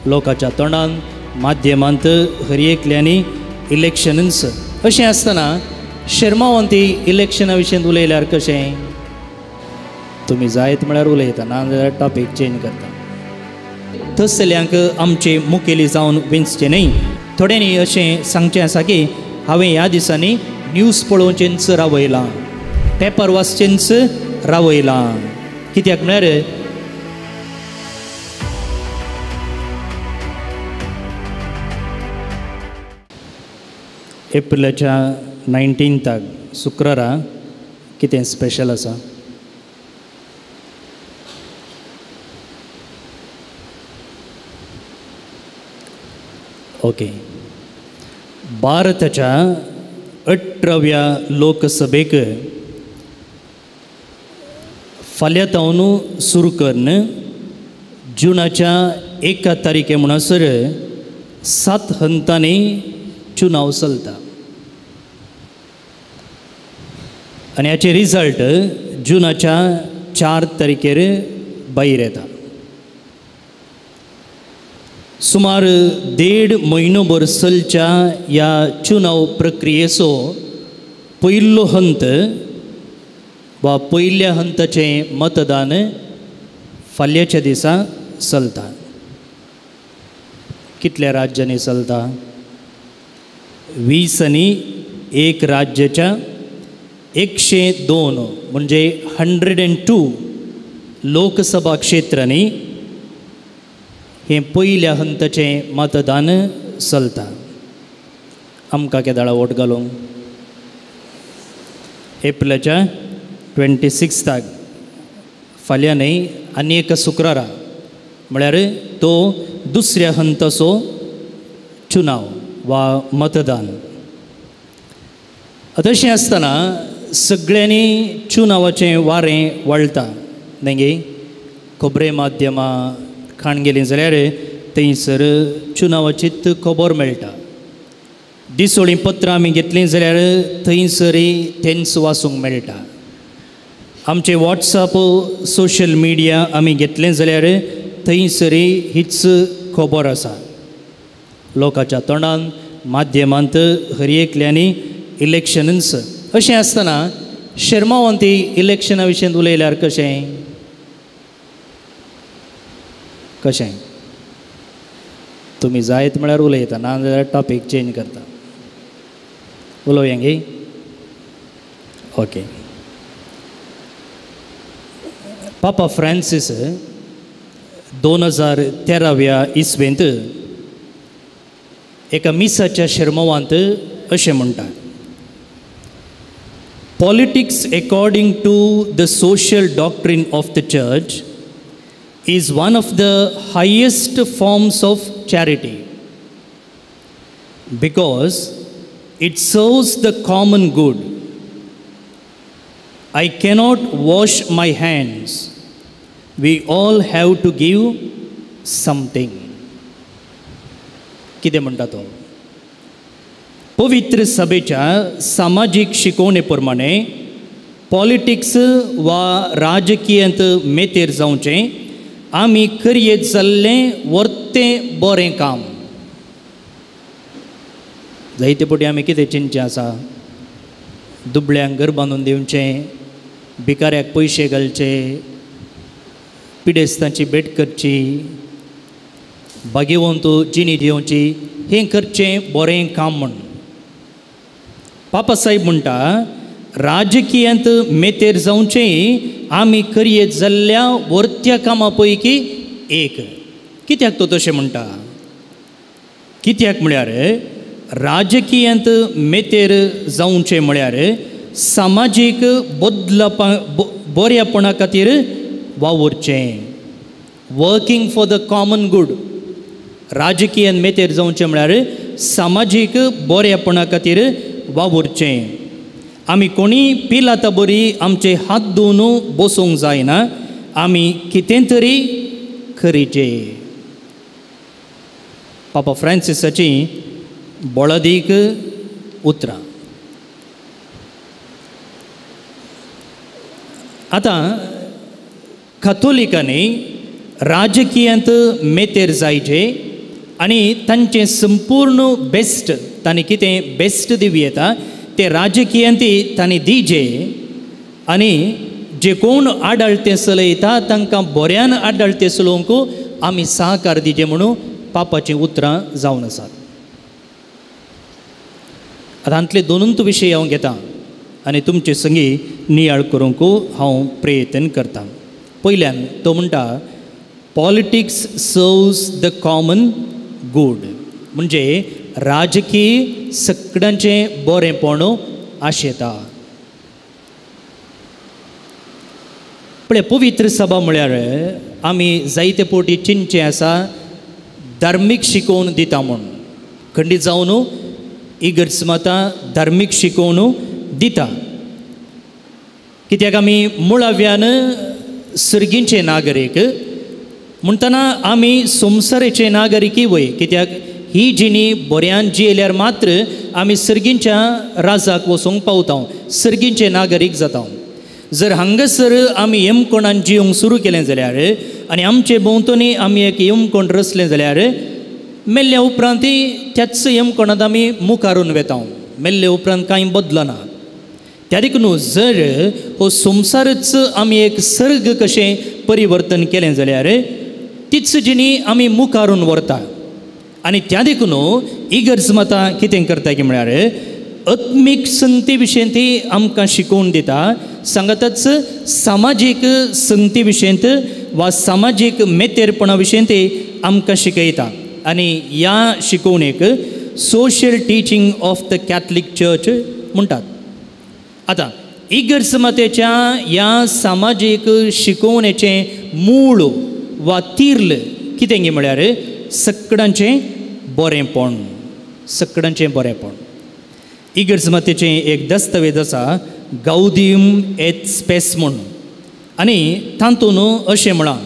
लोकांच्या तोंडान माध्यमांत हर एकल्यांनी इलेक्शनन्स अशें आसतना शर्मावंती इलेक्शना विशीं उलयल्यार कशें? तुमी जायत म्हळ्यार उलयता, ना जाल्यार टॉपीक चेंज करता. तसल्यांक आमचे मुखेली जावन वेंचचें न्ही. थोड्यांनी अशें सांगचें आसा की हांवें ह्या दिसांनी न्यूज पळोवचेंच रावयलां, पेपर वाचचेंच रावयलां. कित्याक म्हळ्यार एप्रिलाच्या 19 शुक्रारा कितें स्पेशल आसा? ओके. भारताच्या 18व्या लोकसभेक फाल्यां तावन सुरू करून जुनाच्या 1 तारीखे म्हणसर 7 हंतांनी चुनाव चलता आनी हाचे रिजल्ट जुनाच्या 4 तारखेर भायर येता. सुमार 1.5 म्हयनोभर चलच्या ह्या चुनाव प्रक्रियेचो पयलो हंत वा पयल्या हंताचें मतदान फाल्यांच्या दिसा चलता. कितल्या राज्यांनी चलता? 20 राज्याच्या 102 म्हणजे 102 लोकसभा क्षेत्रांनी हे पयल्या हंताचें मतदान चलता. आमकां केदाळा वोट घालूंक? एप्रिलाच्या 26 फाल्यां न्ही, आनी एक शुक्रारा म्हळ्यार तो दुसऱ्या हंताचो चुनाव वा मतदान. तशें आसतना सगळ्यांनी चुनावाचें वारें वळटा न्ही. खबरे माध्यमां खाण गेलीं जाल्यार थंयसर चुनावाचीच खबर मेळटा. दिसोळीं पत्रां आमी घेतलीं जाल्यार थंयसरय तेंच वाचूंक मेळटा. आमचे वॉट्सॅप सोशल मिडिया आमी घेतलें जाल्यार थंयसरय हीच खबर आसा. लोकांच्या तोंडान माध्यमांत हर एकल्यांनी इलेक्शनन्स अशें आसतना शर्मावंती इलेक्शना विशीं उलयल्यार कशें? कशें? तुमी जायत म्हळ्यार उलयता, ना जाल्यार टॉपीक चेंज करता. उलोवया गे? ओके. पापा फ्रांसीस 2013व्या इस्वेंत एका मिसाच्या शर्मवांत अशें म्हणटा: politics according to the social doctrine of the church is one of the highest forms of charity because it serves the common good. I cannot wash my hands. We all have to give something. कितें म्हणटा तो? पवित्र सभेच्या सामाजिक शिकवणे प्रमाणे politics वा राजकीयांत मेतेर जावचें आमी करयेत जाल्लें वर्तें बरें काम. जायते फावटी आमी कितें चिंतचें आसा? दुबळ्यांक घर बांदून दिवचें, भिकाऱ्याक पयशे घालचे, पिडेस्तांची भेट करची, भाग्यवंत जिणी दिवची, हें करचें बरें काम म्हूण. पापा साहेब म्हणटा राजकीयांत मेतेर जावचें आमी करयेत जाल्ल्या वर्त्या कामां पैकी एक. कित्याक तो तशें म्हणटा? कित्याक म्हळ्यार राजकीयांत मेतेर जावचें म्हळ्यार सामाजीक बऱ्यापणा खातीर वावुरचें. Working for the common good. राजकीयांत मेतेर जावचें म्हळ्यार सामाजीक बऱ्यापणा खातीर वावुरचें. आमी कोणी पिलाता बरी आमचे हात धुवन बसूंक जायना, आमी कितें तरी करीचें. पापा फ्रांसिसाची बोळादीक उतरां. आतां कॅथोलिकांनी राजकीयांत मेतेर जायचे आनी तांचें संपूर्ण बेस्ट तांणी कितें बेस्ट दिवं येता ते राजकीयान ती तांणी दिजे आनी जे कोण आडाळते चलयता तांकां बऱ्यान आडाळते चलोवंक आमी सहकार दिजे म्हणून पापाचीं उतरां जावन आसात. आतां हांतले दोनूच विशय हांव घेतां आनी तुमचे संगी नियाळ करूंक हांव प्रयत्न करतां. पयल्यान तो म्हणटा politics serves the common good, म्हणजे राजकीय सगळ्यांचें बरेंपण आशेता. पळय, पवित्र सभा म्हळ्यार आमी जायते फावटी चिंतचे आसा धार्मीक शिकोवन दिता म्हूण. खंडीत जावन इगर्ज मतां धार्मीक शिकोवन दिता, कित्याक आमी मुळाव्यान सर्गींचे नागरीक म्हणटना आमी संवसाराचे नागरिकी वय, कित्याक ही जिणी बऱ्यान जियेल्यार मात्र आमी सर्गींच्या राजाक वचोंक पावता, सर्गींचे नागरीक जाता. जर हांगासर आमी येमकोणान जियोंक सुरू केलें जाल्यार आनी आमचे भोंवतणी आमी एक येमकोण रचलें जाल्यार मेल्ल्या उपरांत त्याच येमकोणांत आमी मुखारून वेता. मेल्ले उपरांत कांय बदलना. त्या देखून जर हो संवसारच आमी एक सर्ग कशें परिवर्तन केलें जाल्यार तीच जिणी आमी मुखारून व्हरता. आनी त्या देखून इगर्ज मतां कितें करता की म्हळ्यार आत्मीक संगती विशयी ती आमकां शिकोवन दिता. सांगातच सामाजीक संगती विशयी वा सामाजीक मेतेरपणा विशयी ती आमकां शिकयता. आनी ह्या शिकोवणेक social teaching of the Catholic church म्हणटात. आतां इगर्ज मतेच्या ह्या सामाजीक शिकोवणेचें मूळ वा तिर्ल कितें गे म्हळ्यार सगळ्यांचें बरेंपण. सगळ्यांचें बरेंपण. इगर्ज मतेचें एक दस्तावेज आसा गावदियम एट स्पेस म्हूण, आनी तातूंत अशें म्हणा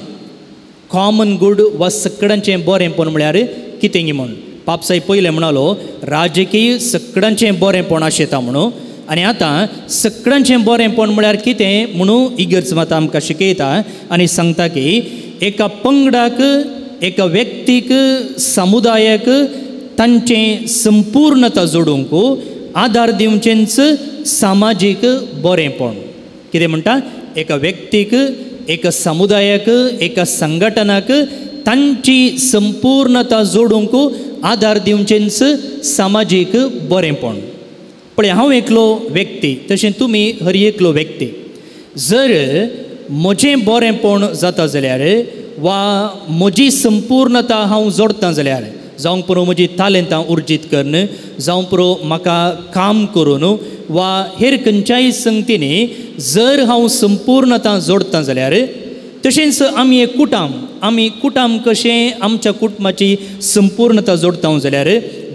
कॉमन गूड वा सगळ्यांचें बरेंपण म्हळ्यार कितें गे म्हूण. पापसाई पयलें म्हणालो राजकीय सगळ्यांचें बरेंपण आशेता म्हणून, आनी आतां सगळ्यांचें बरेंपण म्हळ्यार कितें म्हणून इगर्ज मतां आमकां शिकयता आनी सांगता की एका पंगडाक, एका व्यक्तीक, समुदायाक तांचें संपूर्णता जोडूंक आदार दिवचेंच सामाजीक बरेंपण. कितें म्हणटा एका व्यक्तीक, एका समुदायाक, एका संघटनाक तांची संपूर्णता जोडूंक आदार दिवचेंच सामाजीक बरेंपण. पळय, हांव एकलो व्यक्ती, तशें तुमी हर एकलो व्यक्ती. जर म्हजें बरेंपण जाता जाल्यार वा म्हजी संपूर्णता हांव जोडता जाल्यार, जावंक पुरो म्हजी तालेंतां उर्जीत करून, जावंक पुरो म्हाका काम करून वा हेर खंयच्याय संगतींनी जर हांव संपूर्णता जोडता जाल्यार, तशेंच आमी एक कुटाम कशें आमच्या कुटुंबाची संपूर्णता जोडता जाल्यार,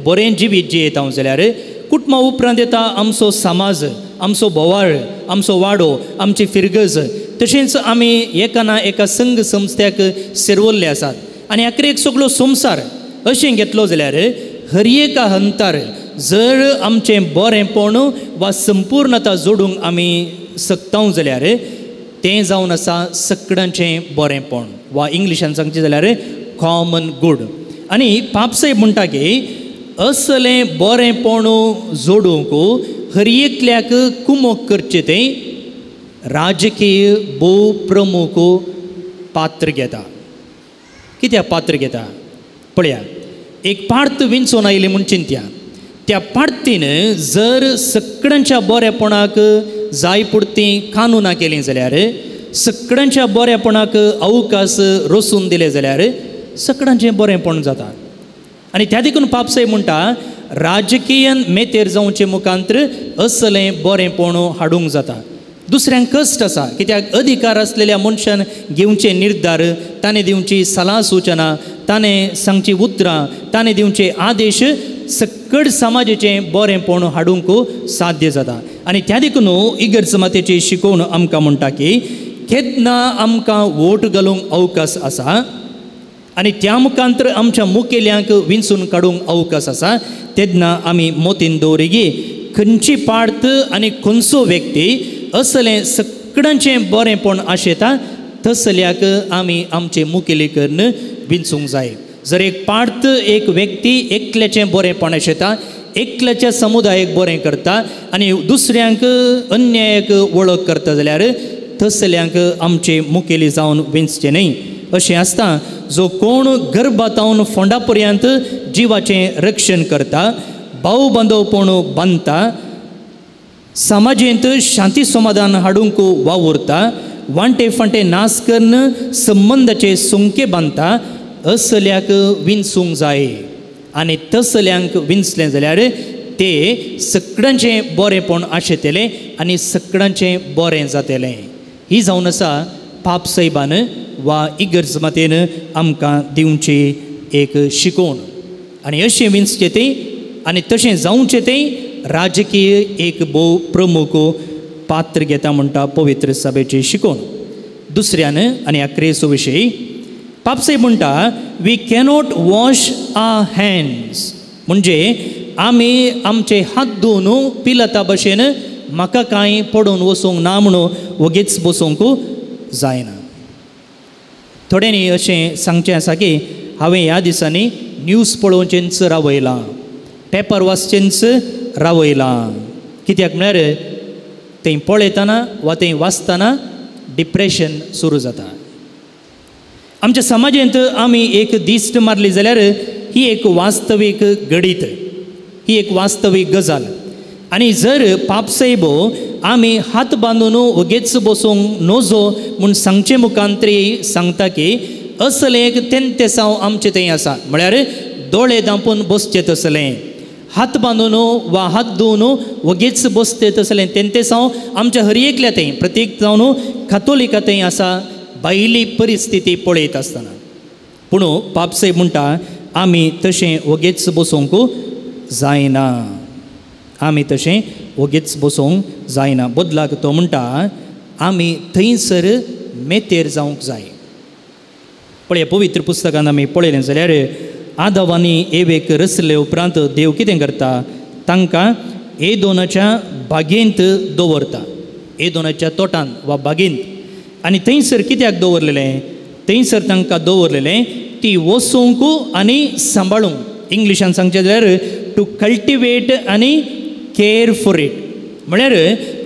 बरें जिवीत जियेता जाल्यार कुटुंबा उपरांत येता आमचो समाज, आमचो बोवाळ, आमचो वाडो, आमची फिरगज. तशेंच आमी एका ना एका संघ संस्थ्याक सेरवल्ले आसात. आनी आखरेक सगळो संवसार अशें घेतलो जाल्यार हर एका हंतार जर आमचें बरेंपण वा संपूर्णता जोडूंक आमी शकता जाल्यार तें जावन आसा सगळ्यांचें बरेंपण, वा इंग्लिशान सांगचें जाल्यार कॉमन गूड. आनी पापसाहेब म्हणटा की असलें बरेंपण जोडूंक हर एकल्याक कुमोक करचें तें राजकीय भोव प्रमुख पात्र घेता. कित्याक पात्र घेता पळया, एक पार्थ विंचून आयली म्हूण चिंत्या. त्या पार्थीन जर सगळ्यांच्या बरेपणाक जाय पुरती कानुनां केलीं जाल्यार, सगळ्यांच्या बरेपणाक अवकाश रचून दिले जाल्यार सगळ्यांचें बरेंपण जाता. आनी त्या देखून पापसाहेब म्हणटा राजकीयान मेतेर जावचे मुखांतर असलें बरेंपण हाडूंक जाता. दुसऱ्यांक कश्ट आसा, कित्याक अधिकार आसलेल्या मनशान घेवचे निर्धार, ताणें दिवची सलाह सुचना, ताणें सांगची उतरां, ताणें दिवचे आदेश सकळ समाजाचें बरेंपण हाडूंक साध्य जाता. आनी त्या देखून इगर्ज मतेची शिकोवन आमकां म्हणटा की केन्ना आमकां वोट घालूंक अवकाश आसा आनी त्या मुखांतर आमच्या मुखेल्यांक विंचून काडूंक अवकाश आसा, तेन्ना आमी मोतीन दवरिगी खंयची पार्थ आनी खंयचो व्यक्ती असलें सगळ्यांचें बरेंपण आशेता तसल्याक आमी आमचें मुखेलीकरण विंचूंक जाय. जर एक पार्थ एक व्यक्ती एकल्याचें बरेंपण आशेता, एकल्याच्या समुदायाक बरें करता आनी दुसऱ्यांक अन्यायाक वळख करता जाल्यार तसल्यांक आमचे मुखेली जावन विंचचें न्ही. अशें आसता जो कोण गर्भातावन फोंडा पर्यंत जिवाचें रक्षण करता, भाव बांदवपण बांदता, समाजेंत शांती समाधान हाडूंक वावुरता, वांटे फांटे नाश करून संबंदाचे सोंके बांदता, असल्याक विंचूंक जाय. आनी तसल्यांक विंचलें जाल्यार ते सगळ्यांचें बरेंपण आशेतलें आनी सगळ्यांचें बरें जातलें. ही जावन आसा पाप सायबान वा इगर्ज मातेन आमकां दिवची एक शिकोवण. आनी अशें विंचचें तें आनी तशें जावचें तें राजकीय एक भोव प्रमुख पात्र घेता म्हणटा पवित्र सभेची शिकोवण. दुसऱ्यान आनी अक्रेसो विशयी पापसाहेब म्हणटा we cannot wash our hands, म्हणजे आमी आमचे हात धुवन पिलता भशेन म्हाका कांय पडून वचूंक ना म्हणून वगीच बसूंक जायना. थोड्यांनी अशें सांगचें आसा की हांवें ह्या दिसांनी न्यूज पळोवचेंच रावयलां, पेपर वाचचेंच रावयलां. कित्याक म्हळ्यार तें पळयतना वा तें वाचतना डिप्रेशन सुरू जाता. आमच्या समाजांत आमी एक दिश्ट मारली जाल्यार ही एक वास्तवीक गडीत, ही एक वास्तवीक गजाल. आनी जर पापसाहेब आमी हात बांदून वगेच बसूंक नजो म्हूण सांगचे मुखांतरी सांगता की असलें तेंतेसांव आमचें तें आसा, म्हळ्यार दोळे धांपून बसचें तसलें, हात बांदून वा हात धुवन वगेच बसचें तसलें तेंतेसांव आमच्या हर एकल्या तें प्रत्येक जावन कातोलिका तें आसा भायली परिस्थिती पळयत आसतना. पूण पापसाहेब म्हणटा आमी तशें वगेच बसूंक जायना, आमी तशें वगेच बसूंक जायना. बदलाक तो म्हणटा आमी थंयसर मेतेर जावंक जाय. पळय पवित्र पुस्तकान आमी पळयलें जाल्यार आदावानी एवेक रचले उपरांत देव कितें करता, तांकां एदोनाच्या बागेंत दवरता, एदोनाच्या तोटांत वा बागेंत. आनी थंयसर कित्याक दवरलेलें, थंयसर तांकां दवरलेलें ती वसूंक आनी सांबाळूंक. इंग्लिशान सांगचें जाल्यार टू कल्टिवेट आनी केअर फॉर इट. म्हळ्यार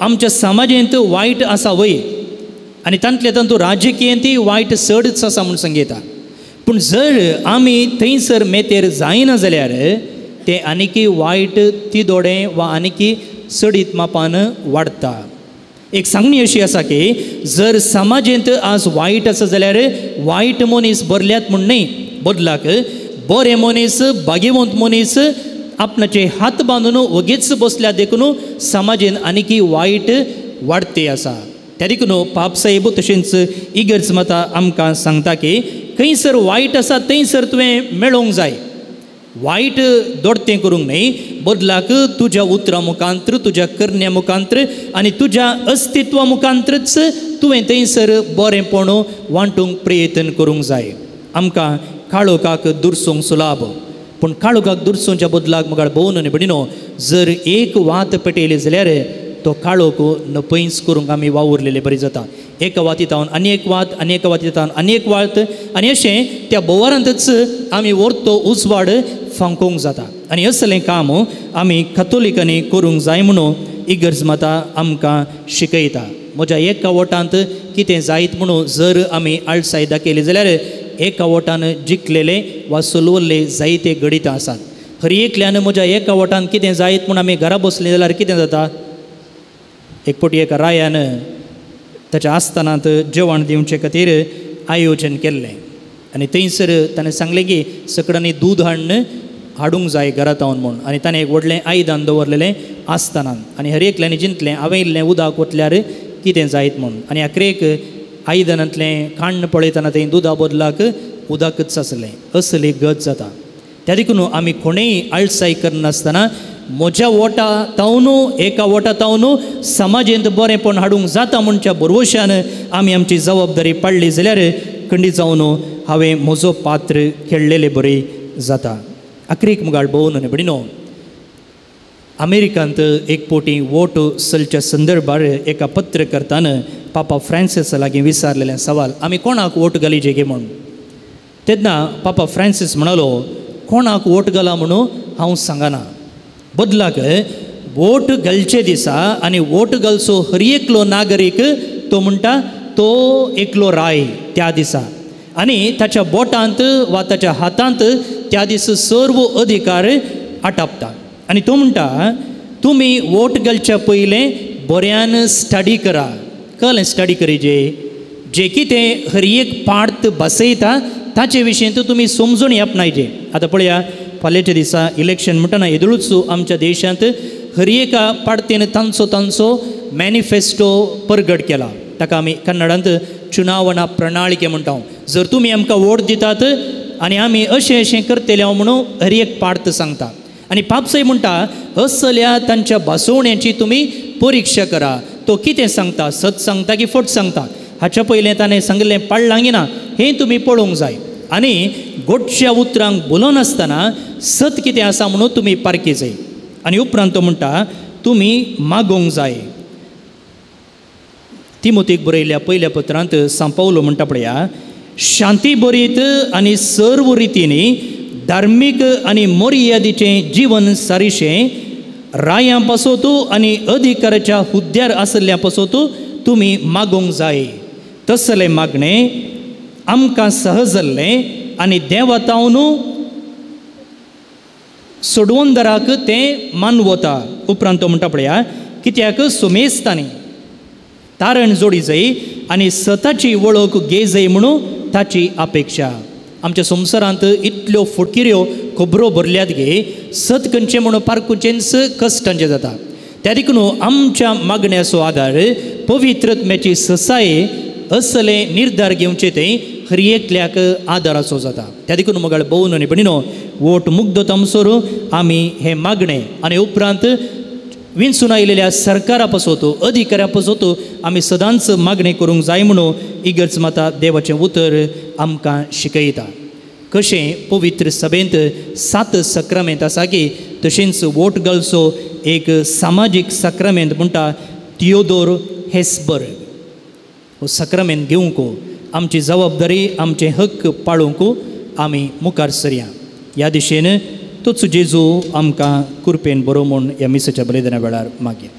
आमच्या समाजांत वायट आसा वय आनी तांतले तांतू राजकीयांतय वायट चडच आसा म्हूण सांगयता. पूण जर आमी थंयसर मेतेर जायना जाल्यार तें आनिकी वायट तिदोडें वा आनिकी चडीत मापान वाडटा. एक सांगणी अशी आसा की जर समाजांत आज वायट आसा जाल्यार वायट मनीस बरल्यात म्हूण न्ही, बदलाक बरे मनीस भाग्यवंत मनीस आपणाचे हात बांदून वगेच बसल्या देखून समाजान आनिकी वायट वाडते आसा. त्या देखून पापसाहेब तशेंच इगर्ज मतां आमकां सांगता की खंयसर वायट आसा थंयसर तुवें मेळोवंक जाय. वायट दोडतें करूंक न्ही, बदलाक तुज्या उतरां मुखांत्र, तुज्या करण्या मुखांत्र आनी तुज्या अस्तित्वा मुखांत्रच तुवें थंयसर बरेंपण वांटूंक प्रयत्न करूंक जाय. आमकां काळोखाक दुरसूंक सुलाभ, पूण काळोखाक दुरसूंच्या बदलाक मुखार भोवून न्ही बडिनो जर एक वात पेटयली जाल्यार तो काळोख नपयस करूंक आमी वावुरलेले बरी जाता. एका वातीतावन आनी एक वात आनी एका वातीतावन आनी एक वात आनी अशें त्या बोवारांतच आमी व्हरतो उजवाड फांकूंक जाता. आनी असलें काम आमी कातोलिकांनी करूंक जाय म्हणून इगर्ज मतां आमकां शिकयता. म्हज्या एका वोटांत कितें जायत म्हणून जर आमी आळसाय दाखयली जाल्यार एका वोटान जिखलेले वा सोलवल्ले जायते गणितां आसात. हर एकल्यान म्हज्या एका वोटान कितें जायत म्हणून आमी घरा बसलीं जाल्यार कितें जाता, एक फावटी एका रायान ताच्या आस्थानांत जेवण दिवचे खातीर आयोजन केल्लें आनी थंयसर ताणें सांगलें की सकडांनी दूद हाडूंक जाय घरांतावन म्हूण. आनी ताणें एक व्हडलें आयदान दवरलेलें आस्थानांत आनी हर एकल्यानी चिंतलें हांवें इल्लें उदक वतल्यार कितें जायत म्हूण. आनी आखरेक आयदनांतलें खाण पळयतना थंय दुदा बदलाक उदकच आसलें. असली गत जाता. त्या देखून आमी कोणेय आळसाय करनासतना म्हज्या वोटा तावन एका वोटा तावन समाजांत बरेंपण हाडूंक जाता म्हणच्या भरवश्यान आमी आमची जबाबदारी पाडली जाल्यार खंडीत जावन हांवें म्हजो पात्र खेळलेलें बरें जाता. आखरीक मुगाळ भोवून न्ही बडिनो अमेरिकांत एक फावटी वोट चलच्या संदर्भार एका पत्रकर्तान पापा फ्रांसीसा लागीं विचारलेलें सवाल, आमी कोणाक वोट घालीचे गे म्हूण. तेन्ना पापा फ्रांसीस म्हणालो कोणाक वोट घाला म्हणून हांव सांगना बदलाक वोट घालचे दिसा आनी वोट घालचो हर एकलो नागरीक तो म्हणटा तो एकलो राय त्या दिसा आनी ताच्या बोटांत वा ताच्या हातांत त्या दिसा सर्व अधिकार आटापता आनी तो म्हणटा तुमी वोट घालच्या पयलें बऱ्यान स्टडी करा कळ्ळें स्टडी करीजे जे कितें हर एक पार्ट बसयता ताचे विशीं तुमी समजून येपनायजे आतां पळया फाल्यांच्या दिसा इलेक्शन म्हणटना येदळूच आमच्या देशांत हर एका पार्टेन तांचो मॅनिफेस्टो परगट केला ताका आमी कन्नडांत चुनावणा प्रणाळिके म्हणटा जर तुमी आमकां वोट दितात आनी आमी अशें करतले म्हणून हर एक पार्ट सांगता आनी पापसाय म्हणटा असल्या तांच्या बसवण्याची तुमी परिक्षा करा तो कितें सांगता सत सांगता की फट सांगता हाच्या पयलें ताणें सांगलें पाळलांगी ना हें तुमी पळोवंक जाय आनी गोडश्या उतरांक बोलोनासतना सत कितें आसा म्हणून तुमी पारकी जाय आनी उपरांत तो म्हणटा तुमी मागोवंक जाय तिमोथीक बरयल्या पयल्या पत्रांत सांपावलो म्हणटा पळया शांती बरीत आनी सर्व रितीनी धार्मीक आनी मर्यादेचें जीवन सारिशें रायां पासोतू आनी अधिकाराच्या हुद्द्यार आसल्या पासोतू तुमी मागोवंक जाय तसलें मागणें आमकां सहज जाल्लें आनी देवातावन सोडवंदराक तें मानवता उपरांत तो म्हणटा पळया कित्याक सुमेस्तांनी तारण जोडी जाय आनी सताची वळख घे जाय म्हणून ताची अपेक्षा आमच्या संवसारांत इतल्यो फटकिऱ्यो खबरो भरल्यात गे सत खंयचें म्हणून पारकुचेंच कश्टांचें जाता त्या देखून आमच्या मागण्याचो आदार पवित्रत्म्याची ससाय असले निर्धार घेवचे तें हर एकल्याक आदाराचो जाता त्या देखून मोगाळ भोवन आनी भयणीनो वोट मुग्ध तामसोर आमी हें मागणें आनी उपरांत विंचून आयिल्ल्या सरकारा पासोतू अधिकाऱ्या पासोतू आमी सदांच मागणें करूंक जाय म्हणून इगर्ज माता देवाचें उतर आमकां शिकयता कशें पवित्र सभेंत 7 सक्रामेंत आसा की तशेंच वोट घालचो एक सामाजीक सक्रामेंत म्हणटा थियोदोर हेस्बर्ग हो सक्रामेंत घेवंक आमची जबाबदारी आमचे हक्क पाळूंक आमी मुखार सरया ह्या दिशेन तोच जेजू आमकां कृपेन बरो म्हूण ह्या मिसाच्या बलिदाना वेळार मागया